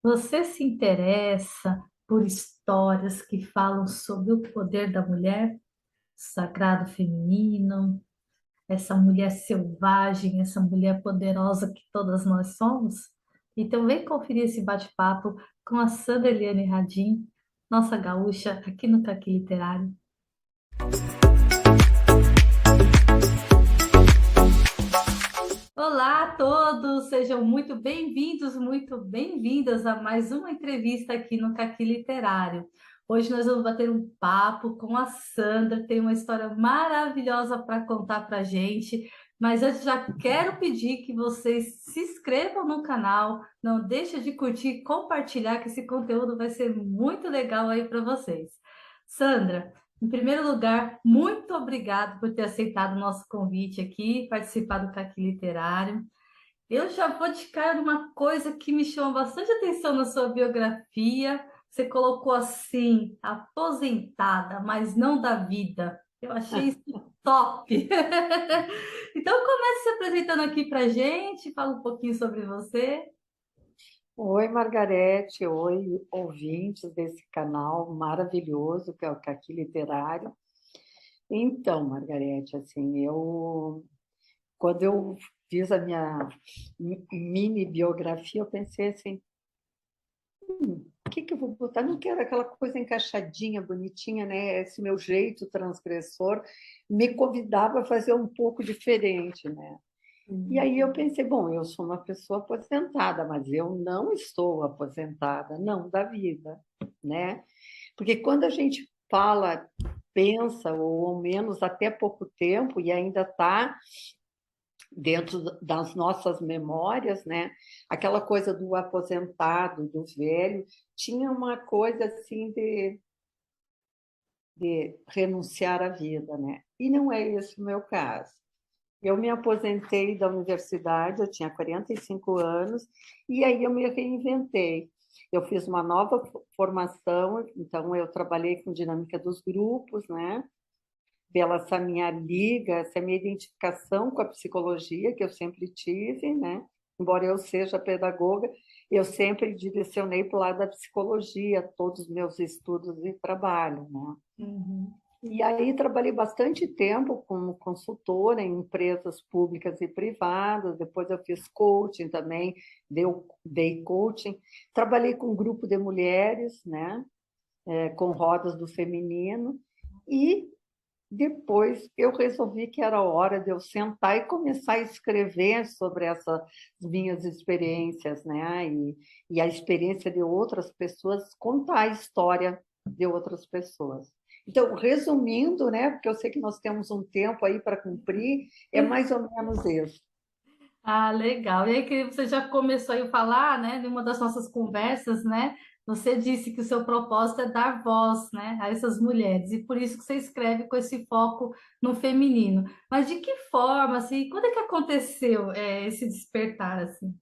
Você se interessa por histórias que falam sobre o poder da mulher, sagrado feminino, essa mulher selvagem, essa mulher poderosa que todas nós somos? Então vem conferir esse bate-papo com a Sandra Eliane Radim, nossa gaúcha, aqui no Caqui Literário. Olá a todos, sejam muito bem-vindos, muito bem-vindas a mais uma entrevista aqui no Caqui Literário. Hoje nós vamos bater um papo com a Sandra, tem uma história maravilhosa para contar para a gente, mas eu já quero pedir que vocês se inscrevam no canal, não deixe de curtir e compartilhar, que esse conteúdo vai ser muito legal aí para vocês. Sandra, em primeiro lugar, muito obrigado por ter aceitado o nosso convite aqui, participar do Caqui Literário. Eu já vou de cara numa coisa que me chama bastante atenção na sua biografia. Você colocou assim, aposentada, mas não da vida. Eu achei isso top. Então comece se apresentando aqui para gente, fala um pouquinho sobre você. Oi, Margarete, oi, ouvintes desse canal maravilhoso que é o Caqui Literário. Então, Margarete, assim, quando eu fiz a minha mini biografia, eu pensei assim, o que que eu vou botar? Não quero aquela coisa encaixadinha, bonitinha, né? Esse meu jeito transgressor me convidava a fazer um pouco diferente, né? E aí eu pensei, bom, eu sou uma pessoa aposentada, mas eu não estou aposentada, não, da vida, né? Porque quando a gente fala, pensa, ou ao menos até pouco tempo, e ainda está dentro das nossas memórias, né? Aquela coisa do aposentado, do velho, tinha uma coisa assim de renunciar à vida, né? E não é esse o meu caso. Eu me aposentei da universidade, eu tinha 45 anos, e aí eu me reinventei. Eu fiz uma nova formação, então eu trabalhei com dinâmica dos grupos, né? Pela essa minha liga, essa minha identificação com a psicologia que eu sempre tive, né? Embora eu seja pedagoga, eu sempre direcionei para o lado da psicologia, todos os meus estudos e trabalho, né? Uhum. E aí trabalhei bastante tempo como consultora em empresas públicas e privadas, depois eu fiz coaching também, dei coaching, trabalhei com um grupo de mulheres, né, com rodas do feminino, e depois eu resolvi que era hora de eu sentar e começar a escrever sobre essas minhas experiências, né, e a experiência de outras pessoas, contar a história de outras pessoas. Então, resumindo, né, porque eu sei que nós temos um tempo aí para cumprir, é mais ou menos isso. Ah, legal. E aí que você já começou aí a falar, né, numa das nossas conversas, né? Você disse que o seu propósito é dar voz, né, a essas mulheres, e por isso que você escreve com esse foco no feminino. Mas de que forma, assim, quando é que aconteceu, esse despertar, assim?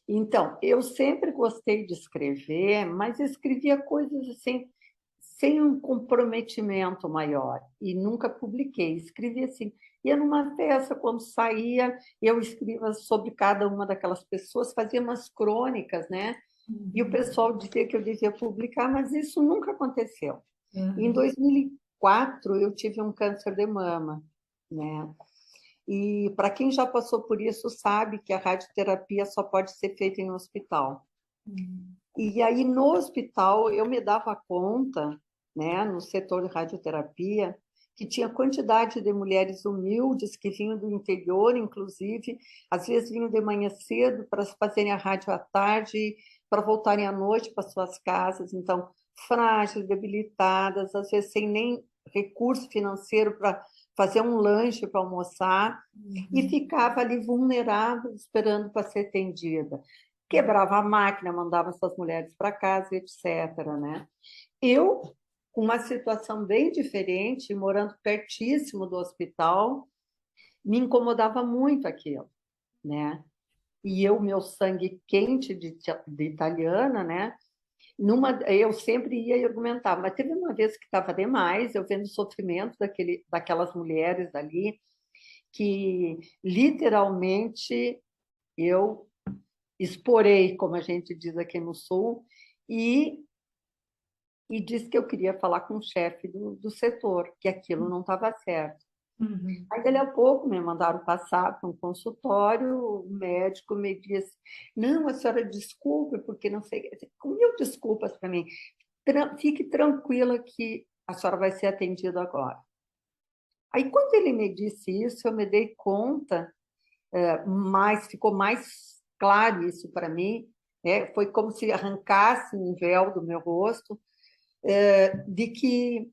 Então, eu sempre gostei de escrever, mas escrevia coisas assim, sem um comprometimento maior, e nunca publiquei. Escrevia assim, ia numa festa, quando saía, eu escrevia sobre cada uma daquelas pessoas, fazia umas crônicas, né? E o Uhum, pessoal dizia que eu devia publicar, mas isso nunca aconteceu. Em uhum, 2004, eu tive um câncer de mama, né? E para quem já passou por isso, sabe que a radioterapia só pode ser feita em um hospital. uhum, E aí, no hospital, eu me dava conta, né, no setor de radioterapia, que tinha quantidade de mulheres humildes que vinham do interior, inclusive, às vezes vinham de manhã cedo para fazerem a rádio à tarde, para voltarem à noite para suas casas. Então, frágeis, debilitadas, às vezes sem nem recurso financeiro para fazer um lanche para almoçar, e uhum, ficava ali vulnerável, esperando para ser atendida. Quebrava a máquina, mandava essas mulheres para casa, etc., né? Eu, com uma situação bem diferente, morando pertíssimo do hospital, me incomodava muito aquilo, né? E eu, meu sangue quente de italiana, né? Eu sempre ia e argumentava, mas teve uma vez que estava demais, eu vendo o sofrimento daquelas mulheres ali, que literalmente eu esporei, como a gente diz aqui no Sul, e, e disse que eu queria falar com o chefe do setor, que aquilo não estava certo. Uhum. Aí, dali a pouco, me mandaram passar para um consultório, o médico me disse, não, a senhora desculpe, porque não sei... Com mil desculpas para mim. Fique tranquila que a senhora vai ser atendida agora. Aí, quando ele me disse isso, eu me dei conta, ficou mais claro isso para mim, foi como se arrancasse um véu do meu rosto, de que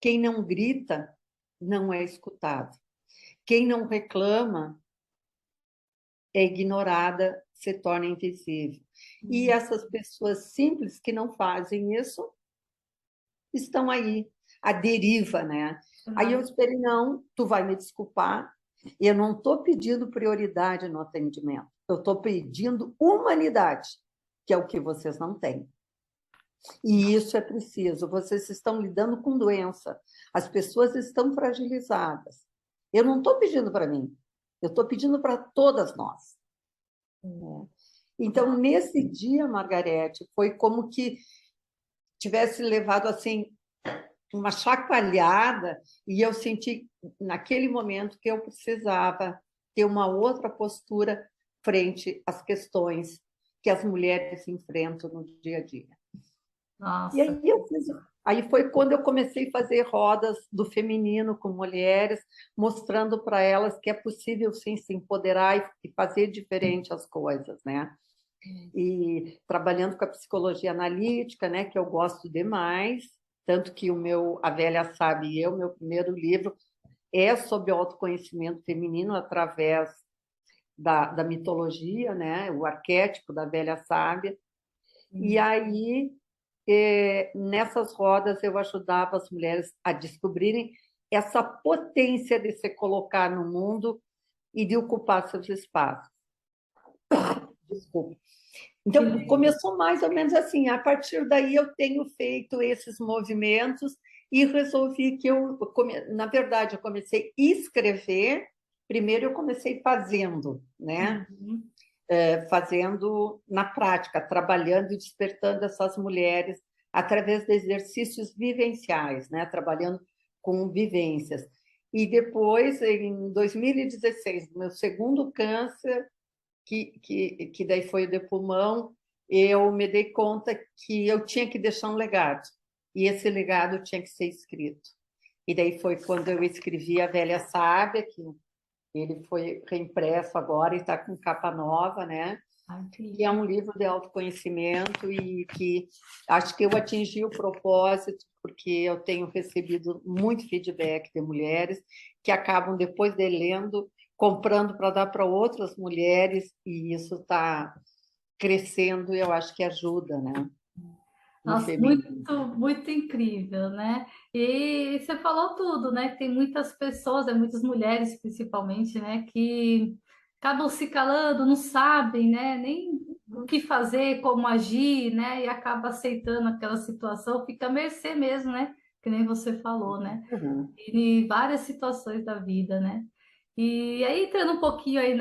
quem não grita não é escutado. Quem não reclama é ignorada, se torna invisível. E essas pessoas simples que não fazem isso estão aí, à deriva, né? Aí eu esperei, não, tu vai me desculpar, eu não estou pedindo prioridade no atendimento, eu estou pedindo humanidade, que é o que vocês não têm. E isso é preciso, vocês estão lidando com doença, as pessoas estão fragilizadas. Eu não estou pedindo para mim, eu estou pedindo para todas nós. Então, nesse dia, Margarete, foi como que tivesse levado assim uma chacoalhada e eu senti naquele momento que eu precisava ter uma outra postura frente às questões que as mulheres enfrentam no dia a dia. E Nossa. aí aí foi quando eu comecei a fazer rodas do feminino com mulheres, mostrando para elas que é possível sim se empoderar e fazer diferente as coisas, né? E trabalhando com a psicologia analítica, né, que eu gosto demais, tanto que A Velha Sabe e Eu, meu primeiro livro, é sobre autoconhecimento feminino através da mitologia, né, o arquétipo da velha sábia. E aí, nessas rodas, eu ajudava as mulheres a descobrirem essa potência de se colocar no mundo e de ocupar seus espaços. Desculpa. Então, começou mais ou menos assim. A partir daí, eu tenho feito esses movimentos e resolvi que na verdade, eu comecei a escrever. Primeiro, eu comecei fazendo, né? Uhum. Fazendo na prática, trabalhando e despertando essas mulheres através de exercícios vivenciais, né? Trabalhando com vivências. E depois, em 2016, meu segundo câncer, que daí foi o de pulmão, eu me dei conta que eu tinha que deixar um legado, e esse legado tinha que ser escrito. E daí foi quando eu escrevi A Velha Sábia, que ele foi reimpresso agora e está com capa nova, né? Que é um livro de autoconhecimento e que acho que eu atingi o propósito, porque eu tenho recebido muito feedback de mulheres que acabam, depois de lendo, comprando para dar para outras mulheres, e isso está crescendo e eu acho que ajuda, né? No Nossa, muito, feminino. muito incrível, né? E você falou tudo, né? Tem muitas pessoas, muitas mulheres principalmente, né? Que acabam se calando, não sabem, né? Nem o que fazer, como agir, né? E acaba aceitando aquela situação, fica à mercê mesmo, né? Que nem você falou, né? Uhum. Em várias situações da vida, né? E aí, entrando um pouquinho aí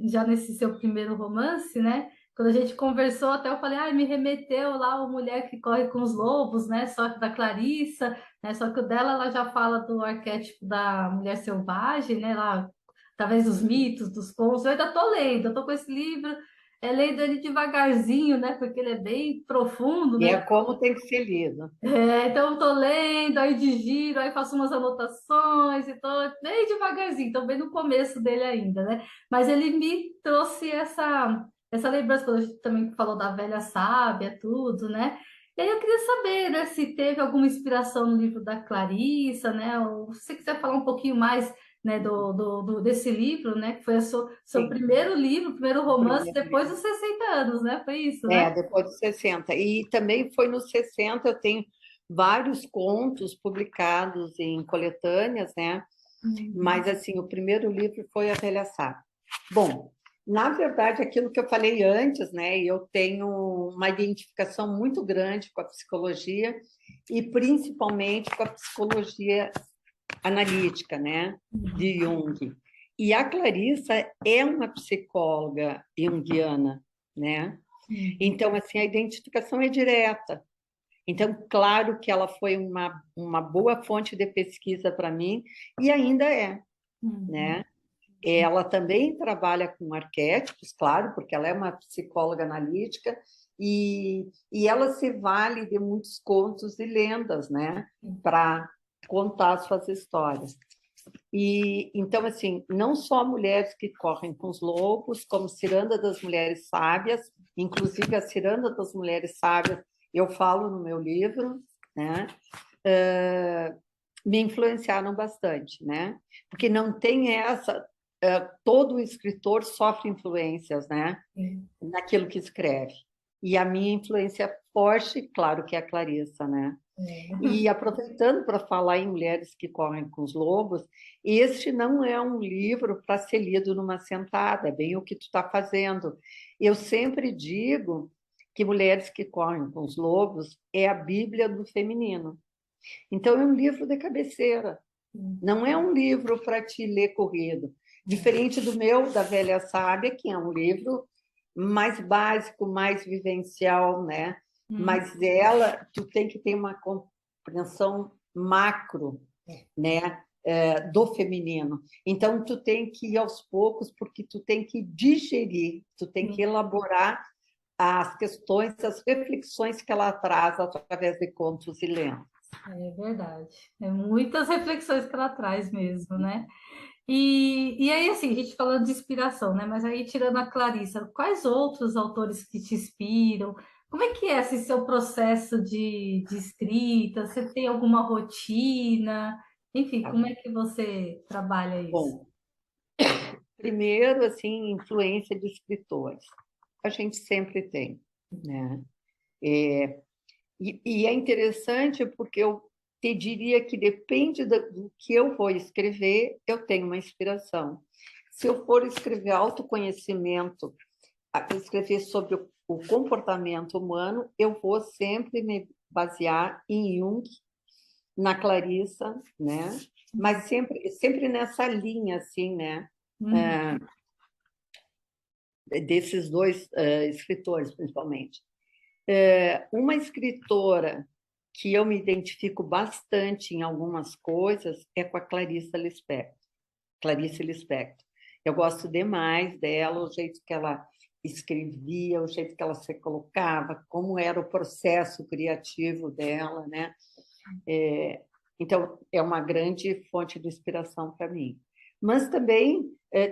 já nesse seu primeiro romance, né? Quando a gente conversou, até eu falei, me remeteu lá a Mulher que Corre com os Lobos, né? Só que da Clarissa, né? Só que o dela, ela já fala do arquétipo da mulher selvagem, né? Lá, através dos mitos, dos contos. Eu ainda tô lendo, eu tô com esse livro, lendo ele devagarzinho, né? Porque ele é bem profundo, E né? é como tem que ser lido. Então, eu tô lendo, aí digiro, aí faço umas anotações, e tô bem devagarzinho, tô bem no começo dele ainda, né? Mas ele me trouxe essa lembrança, quando a gente também falou da velha sábia, tudo, né? E aí eu queria saber, né, se teve alguma inspiração no livro da Clarissa, né? Ou se você quiser falar um pouquinho mais, né, desse livro, né? Que foi o seu Sim, primeiro livro, primeiro o romance, primeiro depois livro. dos 60 anos, né? Foi isso, né? Depois dos 60. E também foi nos 60, eu tenho vários contos publicados em coletâneas, né? Uhum. Mas, assim, o primeiro livro foi A Velha Sábia. Bom, na verdade, aquilo que eu falei antes, né? Eu tenho uma identificação muito grande com a psicologia e principalmente com a psicologia analítica, né? De Jung. E a Clarissa é uma psicóloga junguiana, né? Então, assim, a identificação é direta. Então, claro que ela foi uma boa fonte de pesquisa para mim, e ainda é, Uhum. né? Ela também trabalha com arquétipos, claro, porque ela é uma psicóloga analítica, e ela se vale de muitos contos e lendas, né? Para contar suas histórias. E então, assim, não só mulheres que correm com os lobos, como Ciranda das Mulheres Sábias, inclusive a Ciranda das Mulheres Sábias, eu falo no meu livro, né? Me influenciaram bastante, né? Porque não tem essa. Todo escritor sofre influências, né? Sim. Naquilo que escreve. E a minha influência é forte, claro que é a Clarissa, né? É. E aproveitando para falar em Mulheres que Correm com os Lobos, este não é um livro para ser lido numa sentada, é bem o que tu está fazendo. Eu sempre digo que Mulheres que Correm com os Lobos é a Bíblia do feminino. Então, é um livro de cabeceira, não é um livro para te ler corrido. Diferente do meu, da Velha Sábia, que é um livro mais básico, mais vivencial, né? Uhum. Mas ela, tu tem que ter uma compreensão macro, né? Do feminino. Então, tu tem que ir aos poucos, porque tu tem que digerir, tu tem que Sim. elaborar as questões, as reflexões que ela traz através de contos e lendas. É verdade. É muitas reflexões que ela traz mesmo, né? E aí, assim, a gente falando de inspiração, né? Mas aí, tirando a Clarissa, quais outros autores que te inspiram? Como é que é esse seu processo de escrita? Você tem alguma rotina? Enfim, como é que você trabalha isso? Bom, primeiro, assim, influência de escritores. A gente sempre tem, né? E é interessante porque eu te diria que depende do que eu vou escrever, eu tenho uma inspiração. Se eu for escrever autoconhecimento, escrever sobre o comportamento humano, eu vou sempre me basear em Jung, na Clarissa, né? Mas sempre nessa linha, assim, né? Uhum. Desses dois escritores, principalmente. Uma escritora que eu me identifico bastante em algumas coisas é com a Clarice Lispector. Clarice Lispector. Eu gosto demais dela, o jeito que ela escrevia, o jeito que ela se colocava, como era o processo criativo dela, né? Então, é uma grande fonte de inspiração para mim. Mas também,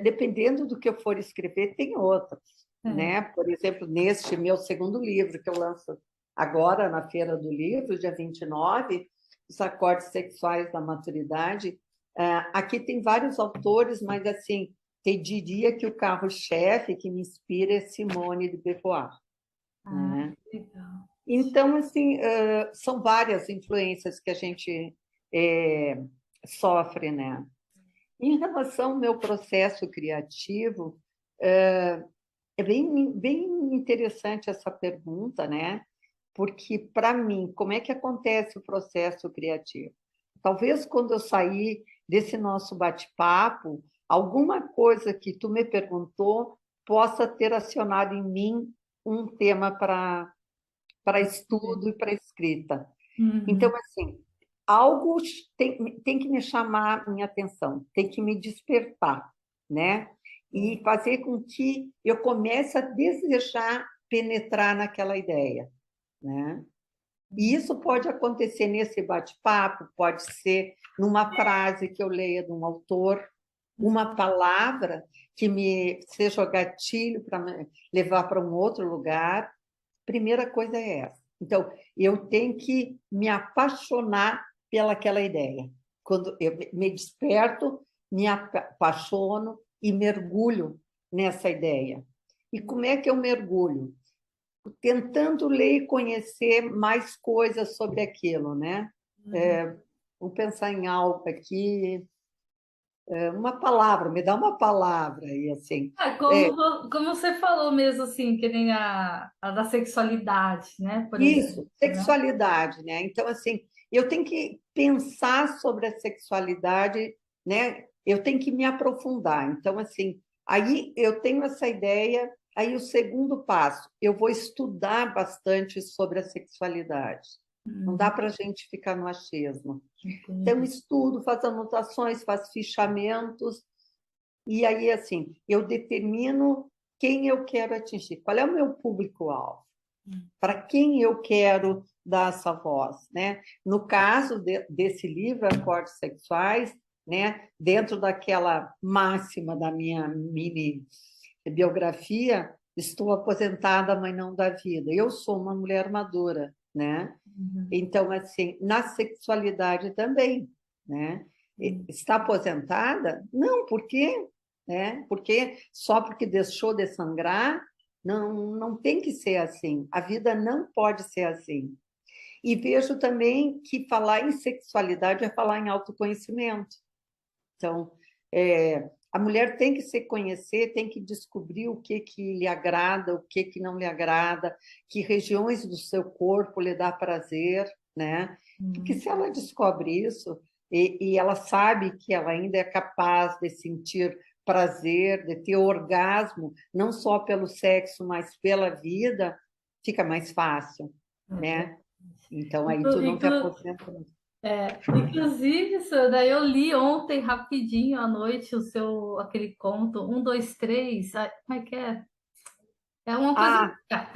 dependendo do que eu for escrever, tem outras, É. né? Por exemplo, neste meu segundo livro, que eu lanço agora na Feira do Livro, dia 29, Os Acordes Sexuais da Maturidade. Aqui tem vários autores, mas, assim, te diria que o carro-chefe que me inspira é Simone de Beauvoir, Ah, né? legal. Então, assim, são várias influências que a gente sofre, né? Em relação ao meu processo criativo, é bem interessante essa pergunta, né? Porque, para mim, como é que acontece o processo criativo? Talvez quando eu sair desse nosso bate-papo, alguma coisa que tu me perguntou possa ter acionado em mim um tema para estudo e para escrita. Então, Uhum. assim, algo tem que me chamar a minha atenção, tem que me despertar, né? E fazer com que eu comece a desejar penetrar naquela ideia, né? E isso pode acontecer nesse bate-papo, pode ser numa frase que eu leia de um autor, uma palavra que me seja o gatilho para me levar para um outro lugar. Primeira coisa é essa. Então, eu tenho que me apaixonar pelaquela ideia. Quando eu me desperto, me apaixono e mergulho nessa ideia. E como é que eu mergulho? Tentando ler e conhecer mais coisas sobre aquilo, né? Uhum. Vamos pensar em algo aqui, uma palavra, me dá uma palavra aí, assim. Ah, É, como você falou mesmo, assim, que nem a da sexualidade, né? Por exemplo, Isso, né? sexualidade, né? Então, assim, eu tenho que pensar sobre a sexualidade, né? eu tenho que me aprofundar. Então, assim, aí eu tenho essa ideia. Aí o segundo passo, eu vou estudar bastante sobre a sexualidade. Não dá para a gente ficar no achismo. Então, entendi. estudo, faço anotações, faço fichamentos, e aí, assim, eu determino quem eu quero atingir, qual é o meu público-alvo, para quem eu quero dar essa voz, né? No caso desse livro, Acordes Sexuais, né, dentro daquela máxima da minha mini biografia, estou aposentada, mas não da vida. Eu sou uma mulher madura, né? Uhum, Então, assim, na sexualidade também, né? uhum, Está aposentada? Não, por quê? Né? Porque só porque deixou de sangrar, não tem que ser assim. A vida não pode ser assim. E vejo também que falar em sexualidade é falar em autoconhecimento. Então, a mulher tem que se conhecer, tem que descobrir o que lhe agrada, o que não lhe agrada, que regiões do seu corpo lhe dá prazer, né? Porque uhum. se ela descobre isso e ela sabe que ela ainda é capaz de sentir prazer, de ter orgasmo, não só pelo sexo, mas pela vida, fica mais fácil, É verdade. né? Então, aí Inclu- tu não te inclu- aposenta. Inclusive, Sandra, eu li ontem rapidinho à noite o seu aquele conto, um, dois, três. Como é que é? É uma coisa. Ah,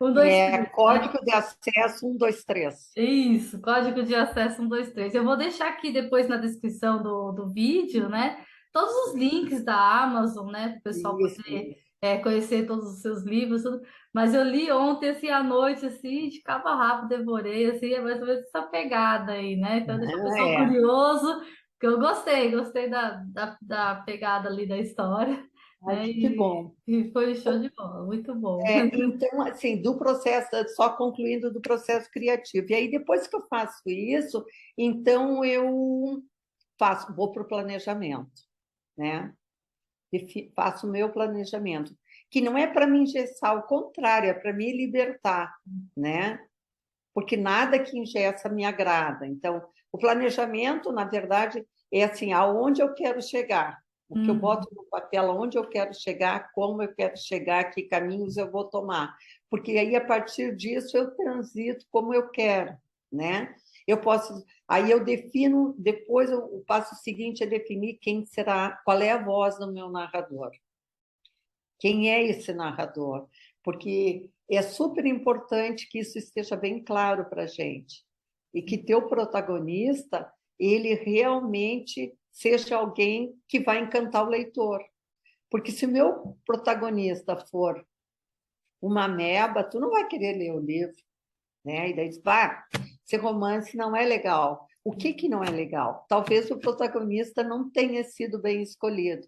Um, dois, três, né? código de acesso 123. Isso, código de acesso 123. Eu vou deixar aqui depois na descrição do vídeo, né? Todos os links da Amazon, né? Para o pessoal Isso, poder isso. conhecer todos os seus livros, tudo. Mas eu li ontem, assim, à noite, assim, de cabo a rabo, devorei, assim, é mais ou menos essa pegada aí, né? Então, deixa o Ah, pessoal é. curioso, que eu gostei da pegada ali da história, Ai, né? que bom. E foi show de bola, muito bom. Então, assim, do processo, só concluindo do processo criativo. E aí, depois que eu faço isso, então eu vou para o planejamento, né? Faço o meu planejamento, que não é para me engessar, ao contrário, é para me libertar, né? Porque nada que engessa me agrada. Então, o planejamento, na verdade, é assim, aonde eu quero chegar, o que eu Uhum. boto no papel, aonde eu quero chegar, como eu quero chegar, que caminhos eu vou tomar. Porque aí, a partir disso, eu transito como eu quero, né? Eu posso, aí eu defino, depois o passo seguinte é definir quem será, qual é a voz do meu narrador. Quem é esse narrador? Porque é super importante que isso esteja bem claro para a gente e que teu protagonista ele realmente seja alguém que vai encantar o leitor. Porque se o meu protagonista for uma ameba, tu não vai querer ler o livro, né? E daí diz, esse romance não é legal. O que não é legal? Talvez o protagonista não tenha sido bem escolhido.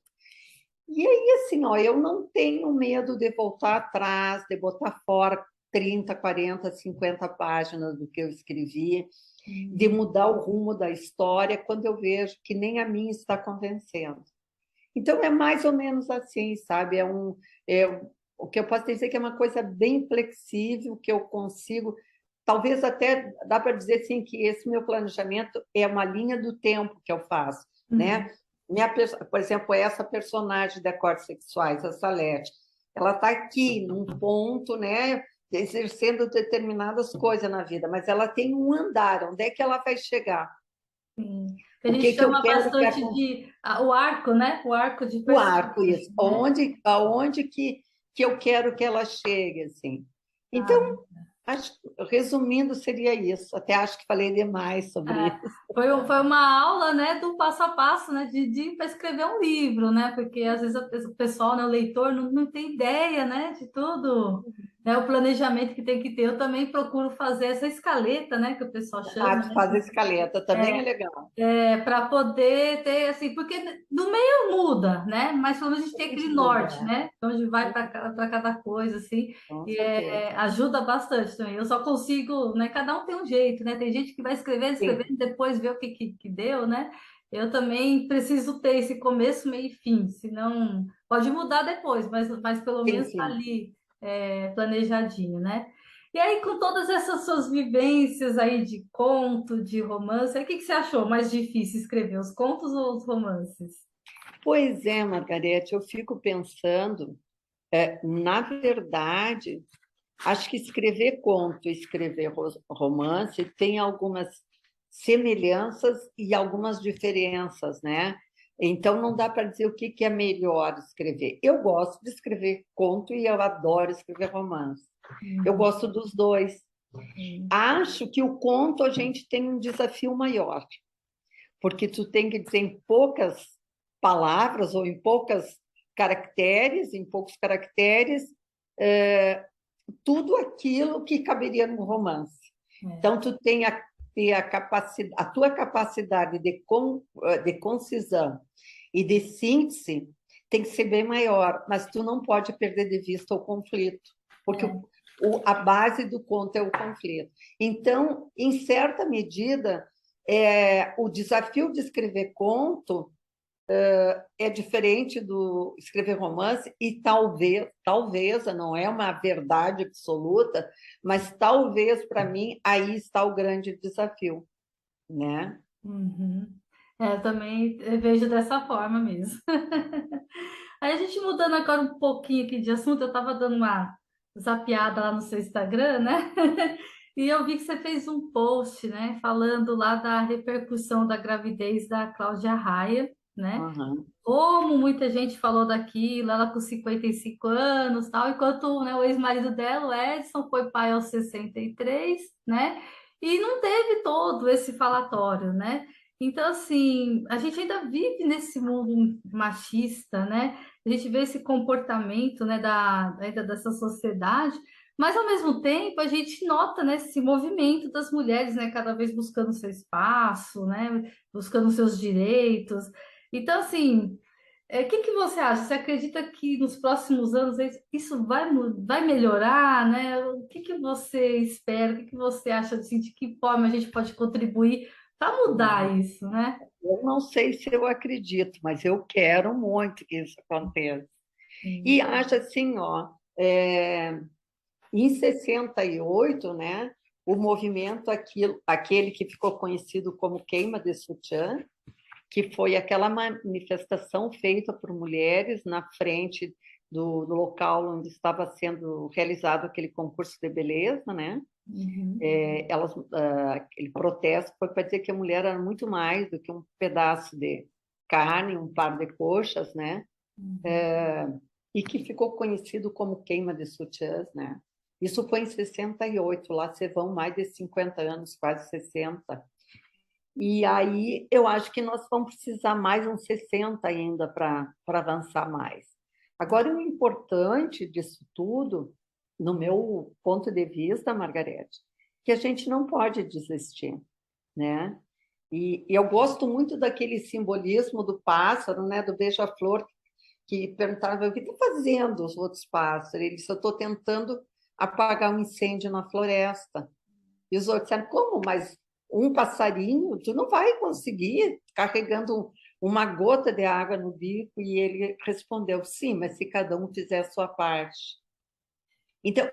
E aí, assim, ó, eu não tenho medo de voltar atrás, de botar fora 30, 40, 50 páginas do que eu escrevi, de Uhum. mudar o rumo da história quando eu vejo que nem a mim está convencendo. Então, é mais ou menos assim, sabe? É, o que eu posso dizer que é uma coisa bem flexível, que eu consigo. Talvez até dá para dizer assim, que esse meu planejamento é uma linha do tempo que eu faço, Uhum. né? Por exemplo, essa personagem de Acordes Sexuais, a Salete, ela está aqui num ponto, né? Exercendo determinadas coisas na vida, mas ela tem um andar, onde é que ela vai chegar? Sim. Que a O gente que eu chama quero que bastante aconteça? de o arco, né? O arco de O arco, personagem, isso. né? Aonde que eu quero que ela chegue, assim. Então, Ah, resumindo, seria isso. Até acho que falei demais sobre isso. foi uma aula, né, do passo a passo, né, de para escrever um livro, né? Porque às vezes o pessoal, né, o leitor, não tem ideia, né, de tudo, né? O planejamento que tem que ter. Eu também procuro fazer essa escaleta, né, que o pessoal Ah, chama, tu né? faz a escaleta, também é legal. Para poder ter assim, porque no meio muda, né? Mas pelo menos a gente A tem aquele gente muda, norte, né? Onde vai para cada coisa, assim, com e certeza. ajuda bastante também. Eu só consigo, né? Cada um tem um jeito, né? Tem gente que vai escrevendo, Sim, escrevendo, depois vê o que deu, né? Eu também preciso ter esse começo, meio e fim, senão pode mudar depois, mas pelo sim, menos tá sim. ali planejadinho, né? E aí, com todas essas suas vivências aí de conto, de romance, aí, o que que você achou mais difícil escrever, os contos ou os romances? Pois é, Margarete, eu fico pensando, na verdade, acho que escrever conto e escrever romance tem algumas semelhanças e algumas diferenças, né? Então, não dá para dizer o que é melhor escrever. Eu gosto de escrever conto e eu adoro escrever romance. Eu Uhum, gosto dos dois. sim. Acho que o conto a gente tem um desafio maior, porque tu tem que dizer em poucas palavras ou em poucos caracteres, eh, tudo aquilo que caberia no romance. É. Então, tu tem ter a tua capacidade de concisão e de síntese tem que ser bem maior, mas tu não pode perder de vista o conflito, porque É. a base do conto é o conflito. Então, em certa medida, o desafio de escrever conto é diferente do escrever romance e talvez, não é uma verdade absoluta, mas talvez para mim aí está o grande desafio, né? Uhum. É, eu também vejo dessa forma mesmo. Aí a gente mudando agora um pouquinho aqui de assunto, eu estava dando uma zapeada lá no seu Instagram, né? E eu vi que você fez um post, né, falando lá da repercussão da gravidez da Cláudia Raia, né? Uhum. Como muita gente falou daquilo, ela com 55 anos, tal, enquanto, né, o ex-marido dela, o Edson, foi pai aos 63, né? E não teve todo esse falatório, né? Então, assim, a gente ainda vive nesse mundo machista, né? A gente vê esse comportamento, né, ainda dessa sociedade, mas ao mesmo tempo a gente nota, né, esse movimento das mulheres, né, cada vez buscando seu espaço, né, buscando seus direitos. Então, assim, o que que você acha? Você acredita que nos próximos anos isso vai melhorar, né? O que que você espera? O que que você acha assim, de que forma a gente pode contribuir para mudar isso, né? Eu não sei se eu acredito, mas eu quero muito que isso aconteça. Sim. E acho assim, ó, em 68, né, o movimento aquele que ficou conhecido como queima de sutiã, que foi aquela manifestação feita por mulheres na frente do local onde estava sendo realizado aquele concurso de beleza, né? Uhum. Aquele protesto foi para dizer que a mulher era muito mais do que um pedaço de carne, um par de coxas, né? Uhum. E que ficou conhecido como queima de sutiãs, né? Isso foi em 68, lá se vão mais de 50 anos, quase 60. E aí eu acho que nós vamos precisar mais uns 60 ainda para avançar mais. Agora, o importante disso tudo, no meu ponto de vista, Margarete, que a gente não pode desistir, né? E eu gosto muito daquele simbolismo do pássaro, né, do beija-flor, que perguntava o que está fazendo os outros pássaros. Ele disse, eu estou tentando apagar um incêndio na floresta. E os outros disseram, como? Mas um passarinho, tu não vai conseguir carregando uma gota de água no bico. E ele respondeu, sim, mas se cada um fizer a sua parte. Então,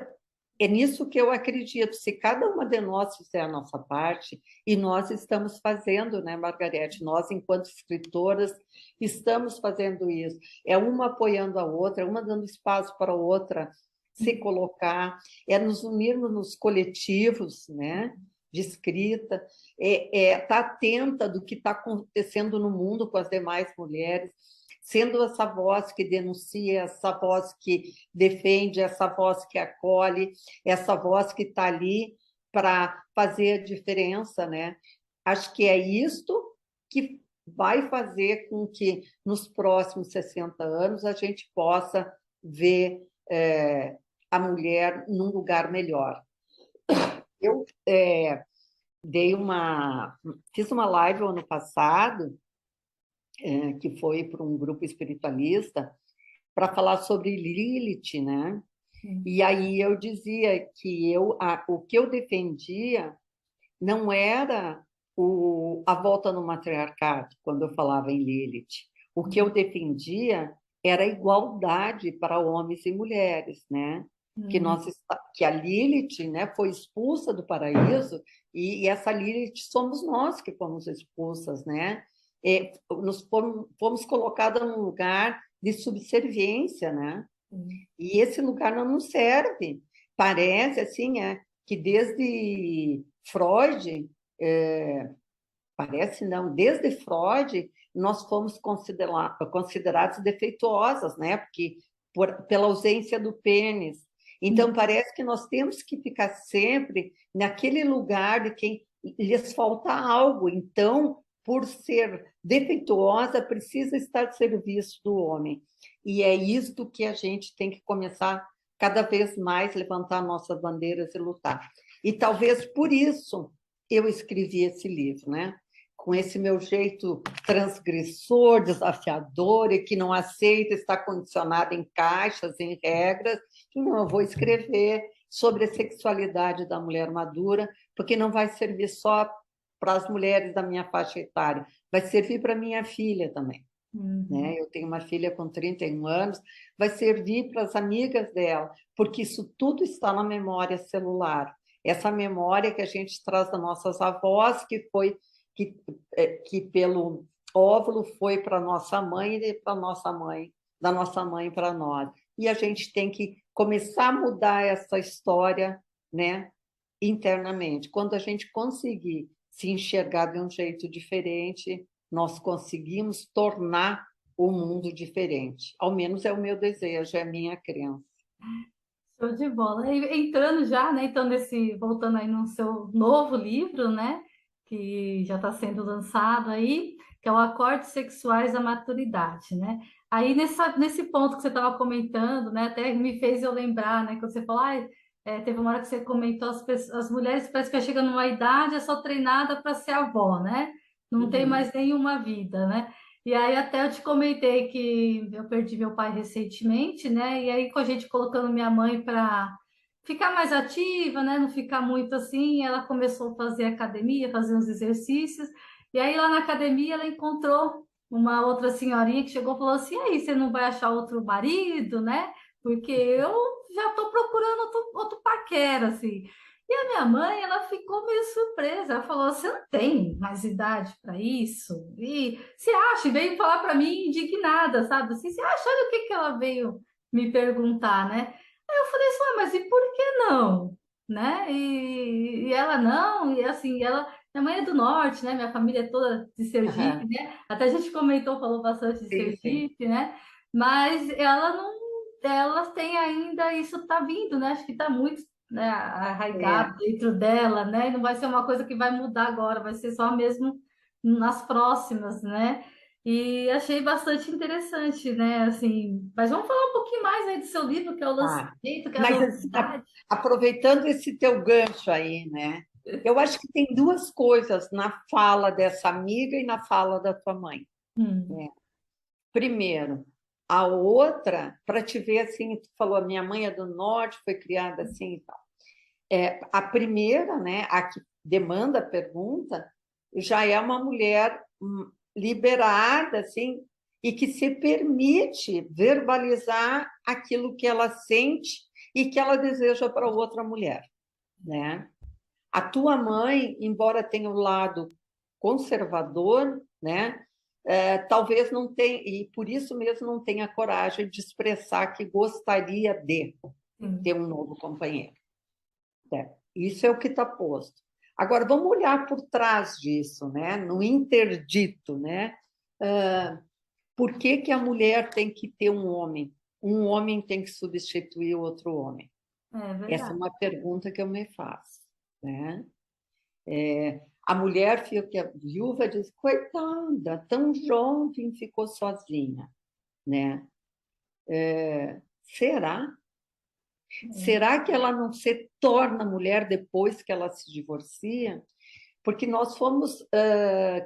é nisso que eu acredito. Se cada uma de nós fizer a nossa parte, e nós estamos fazendo, né, Margarete? Nós, enquanto escritoras, estamos fazendo isso. É uma apoiando a outra, uma dando espaço para a outra se colocar, é nos unirmos nos coletivos, né, de escrita, tá atenta do que está acontecendo no mundo com as demais mulheres, sendo essa voz que denuncia, essa voz que defende, essa voz que acolhe, essa voz que está ali para fazer a diferença, né? Acho que é isto que vai fazer com que nos próximos 60 anos a gente possa ver a mulher num lugar melhor. Eu fiz uma live ano passado, que foi para um grupo espiritualista, para falar sobre Lilith, né? Sim. E aí eu dizia que o que eu defendia não era a volta no matriarcado, quando eu falava em Lilith. O que eu defendia era a igualdade para homens e mulheres, né? Que Uhum. nós que a Lilith, né, foi expulsa do paraíso, e essa Lilith somos nós que fomos expulsas, né? Fomos colocadas num lugar de subserviência, né? E esse lugar não nos serve. Parece assim, que desde Freud, parece não, desde Freud nós fomos considerados defeituosas, né? Porque pela ausência do pênis. Então parece que nós temos que ficar sempre naquele lugar de quem lhes falta algo. Então, por ser defeituosa, precisa estar a serviço do homem. E é isto que a gente tem que começar cada vez mais levantar nossas bandeiras e lutar. E talvez por isso eu escrevi esse livro, né? Com esse meu jeito transgressor, desafiador e que não aceita estar condicionado em caixas, em regras. Então, eu vou escrever sobre a sexualidade da mulher madura, porque não vai servir só para as mulheres da minha faixa etária, vai servir para minha filha também. Né? Eu tenho uma filha com 31 anos, vai servir para as amigas dela, porque isso tudo está na memória celular. Essa memória que a gente traz das nossas avós, que pelo óvulo foi para nossa mãe e para nossa mãe, da nossa mãe para nós. E a gente tem que começar a mudar essa história, né, internamente. Quando a gente conseguir se enxergar de um jeito diferente, nós conseguimos tornar o mundo diferente. Ao menos é o meu desejo, é a minha crença. Show de bola. E entrando já, né? Então, voltando aí no seu novo livro, né? Que já está sendo lançado aí, que é o Acordes Sexuais da Maturidade, né? Aí nesse ponto que você estava comentando, né? Até me fez eu lembrar, né? Quando você falou, teve uma hora que você comentou, as mulheres parece que chegam numa idade, é só treinada para ser avó, né? Não tem mais nenhuma vida, né? E aí até eu te comentei que eu perdi meu pai recentemente, né? E aí com a gente colocando minha mãe para ficar mais ativa, né? Não ficar muito assim, ela começou a fazer academia, fazer uns exercícios. E aí lá na academia ela encontrou uma outra senhorinha que chegou e falou assim: aí, você não vai achar outro marido, né? Porque eu já estou procurando outro paquera, assim. E a minha mãe, ela ficou meio surpresa. Ela falou: você não tem mais idade para isso? E você acha? E veio falar para mim indignada, sabe? Assim, você acha? Olha o que ela veio me perguntar, né? Aí eu falei assim: mas e por que não? Né? E ela não, e assim, minha mãe é do norte, né? Minha família é toda de Sergipe, né? Até a gente comentou, falou bastante de Sim, sim. Sergipe, né? Mas ela não, ela tem ainda, isso tá vindo, né? Acho que tá muito, né, É. arraigado dentro dela, né? E não vai ser uma coisa que vai mudar agora, vai ser só mesmo nas próximas, né? E achei bastante interessante, né? Assim, mas vamos falar um pouquinho mais aí do seu livro, que é o Tá. lançamento, que é a Mas assim, novidade. aproveitando esse teu gancho aí, né? Eu acho que tem duas coisas na fala dessa amiga e na fala da tua mãe. Hum, Né? Primeiro, a outra, para te ver assim, tu falou, a minha mãe é do norte, foi criada assim e tal. A primeira, né, a que demanda a pergunta, já é uma mulher liberada, assim, e que se permite verbalizar aquilo que ela sente e que ela deseja para outra mulher, né? A tua mãe, embora tenha o lado conservador, né? Talvez não tenha, e por isso mesmo não tenha coragem de expressar que gostaria de ter sim. um novo companheiro. Isso é o que está posto. Agora, vamos olhar por trás disso, né? No interdito, né? Por que que a mulher tem que ter um homem? Um homem tem que substituir outro homem? É Essa é verdade. uma pergunta que eu me faço, né? A mulher fica viúva, diz, coitada, tão jovem, ficou sozinha, né? Será? Será que ela não se torna mulher depois que ela se divorcia? Porque nós fomos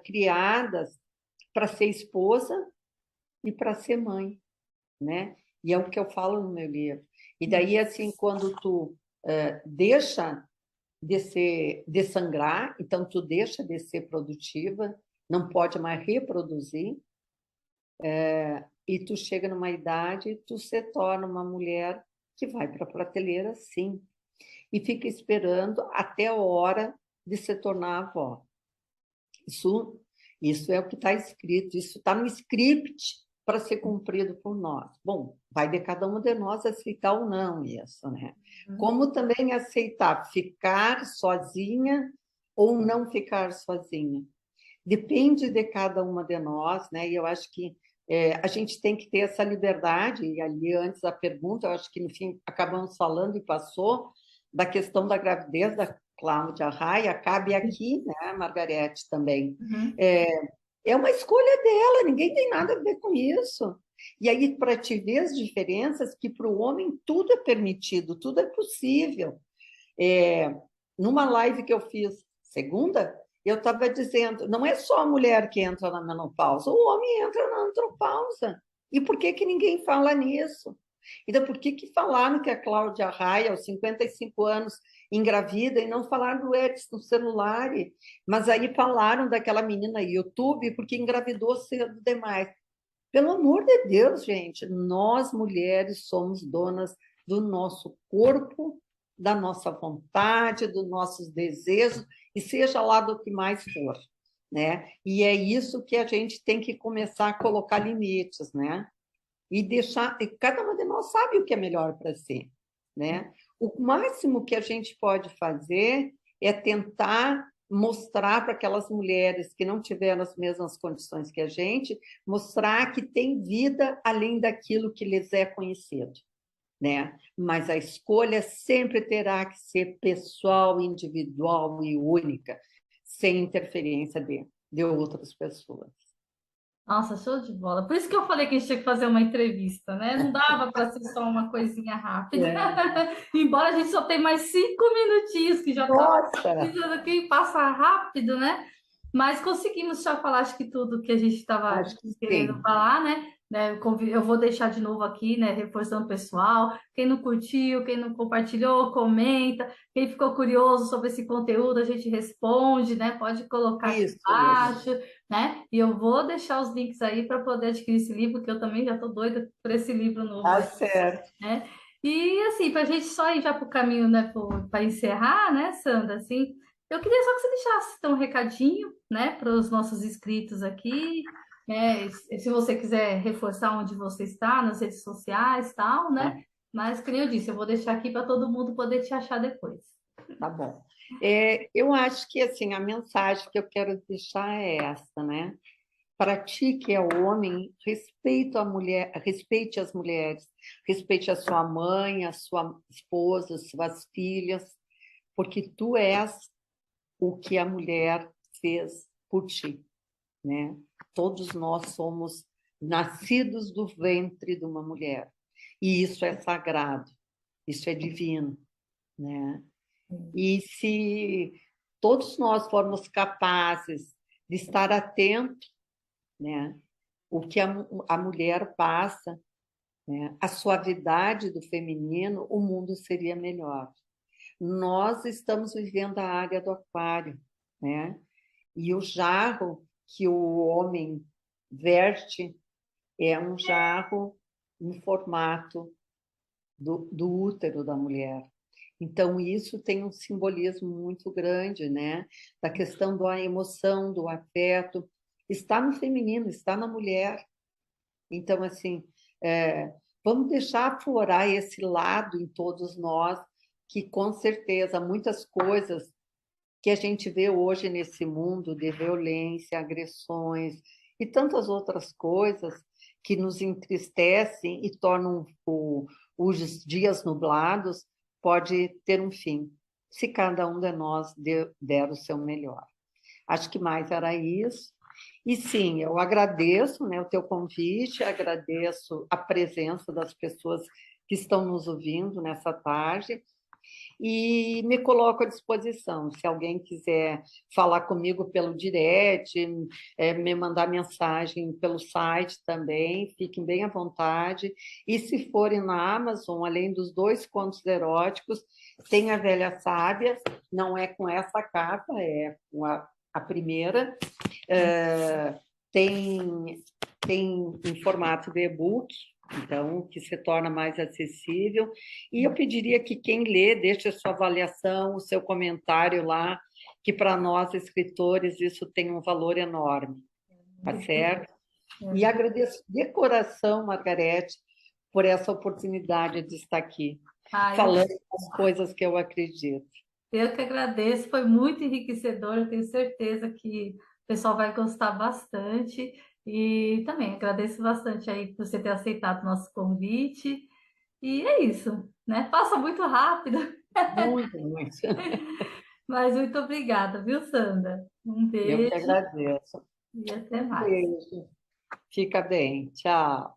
criadas para ser esposa e para ser mãe, né? E é o que eu falo no meu livro. E daí, assim, quando tu deixa de sangrar, então tu deixa de ser produtiva, não pode mais reproduzir, e tu chega numa idade, tu se torna uma mulher que vai para a prateleira, sim. e fica esperando até a hora de se tornar avó. Isso é o que está escrito, isso está no script para ser cumprido por nós. Bom, vai de cada uma de nós aceitar ou não isso, né? Como também aceitar ficar sozinha ou não ficar sozinha. Depende de cada uma de nós, né? E eu acho que a gente tem que ter essa liberdade, e ali antes da pergunta, eu acho que no fim acabamos falando e passou, da questão da gravidez da Cláudia Raia, cabe aqui, né, Margarete, também. Uhum. É uma escolha dela, ninguém tem nada a ver com isso. E aí, para te ver as diferenças, que para o homem tudo é permitido, tudo é possível. Numa live que eu fiz segunda, eu estava dizendo, não é só a mulher que entra na menopausa, o homem entra na andropausa. E por que ninguém fala nisso? Então, por que falaram que a Cláudia Raia, aos 55 anos, engravida, e não falaram do Edson celular? Mas aí falaram daquela menina YouTube, porque engravidou cedo demais. Pelo amor de Deus, gente, nós mulheres somos donas do nosso corpo, da nossa vontade, dos nossos desejos, e seja lá do que mais for, né? E é isso que a gente tem que começar a colocar limites, né? E deixar, cada uma de nós sabe o que é melhor para si, né? O máximo que a gente pode fazer é tentar mostrar para aquelas mulheres que não tiveram as mesmas condições que a gente, mostrar que tem vida além daquilo que lhes é conhecido, né? Mas a escolha sempre terá que ser pessoal, individual e única, sem interferência de outras pessoas. Nossa, show de bola. Por isso que eu falei que a gente tinha que fazer uma entrevista, né? Não dava para ser só uma coisinha rápida. É. Embora a gente só tenha mais 5 minutinhos, que já está Nossa! dizendo aqui, passa rápido, né? Mas conseguimos já falar, acho que tudo que a gente estava Acho que querendo sim. falar, né? Eu vou deixar de novo aqui, né? Reforçando o pessoal. Quem não curtiu, quem não compartilhou, comenta. Quem ficou curioso sobre esse conteúdo, a gente responde, né? Pode colocar aqui Isso. embaixo, né? E eu vou deixar os links aí para poder adquirir esse livro, que eu também já estou doida por esse livro novo Tá aí, certo. né? E assim, para a gente só ir já para o caminho, né, para encerrar, né, Sandra, assim, eu queria só que você deixasse então, um recadinho, né, para os nossos inscritos aqui, né, se você quiser reforçar onde você está, nas redes sociais, tal, né? Mas, como eu disse, eu vou deixar aqui para todo mundo poder te achar depois. Tá bom. Eu acho que assim a mensagem que eu quero deixar é essa, né? Para ti que é homem, respeite as mulheres, respeite a sua mãe, a sua esposa, as suas filhas, porque tu és o que a mulher fez por ti, né? Todos nós somos nascidos do ventre de uma mulher, e isso é sagrado, isso é divino, né? E se todos nós formos capazes de estar atentos, né, o que a mulher passa, né, a suavidade do feminino, o mundo seria melhor. Nós estamos vivendo a área do aquário, né? E o jarro que o homem verte é um jarro no formato do útero da mulher. Então, isso tem um simbolismo muito grande, né? Da questão da emoção, do afeto. Está no feminino, está na mulher. Então, assim, vamos deixar aflorar esse lado em todos nós, que com certeza muitas coisas que a gente vê hoje nesse mundo de violência, agressões e tantas outras coisas que nos entristecem e tornam os dias nublados, pode ter um fim, se cada um de nós der o seu melhor. Acho que mais era isso. E sim, eu agradeço, né, o teu convite, agradeço a presença das pessoas que estão nos ouvindo nessa tarde e me coloco à disposição. Se alguém quiser falar comigo pelo direct, me mandar mensagem pelo site também, fiquem bem à vontade. E se forem na Amazon, além dos 2 contos eróticos, tem a Velha Sábia, não é com essa capa, é com a primeira. Tem em formato de e-book, Então, que se torna mais acessível. E eu pediria que quem lê deixe a sua avaliação, o seu comentário lá, que para nós, escritores, isso tem um valor enorme, tá certo? E agradeço de coração, Margarete, por essa oportunidade de estar aqui, Ah, falando as coisas que eu acredito. eu que agradeço, foi muito enriquecedor, eu tenho certeza que o pessoal vai gostar bastante. E também agradeço bastante aí por você ter aceitado o nosso convite. E é isso, né? Passa muito rápido, Muito, muito. mas muito obrigada, viu, Sandra? Um Eu que beijo agradeço. e até Um mais. beijo. Fica bem. Tchau.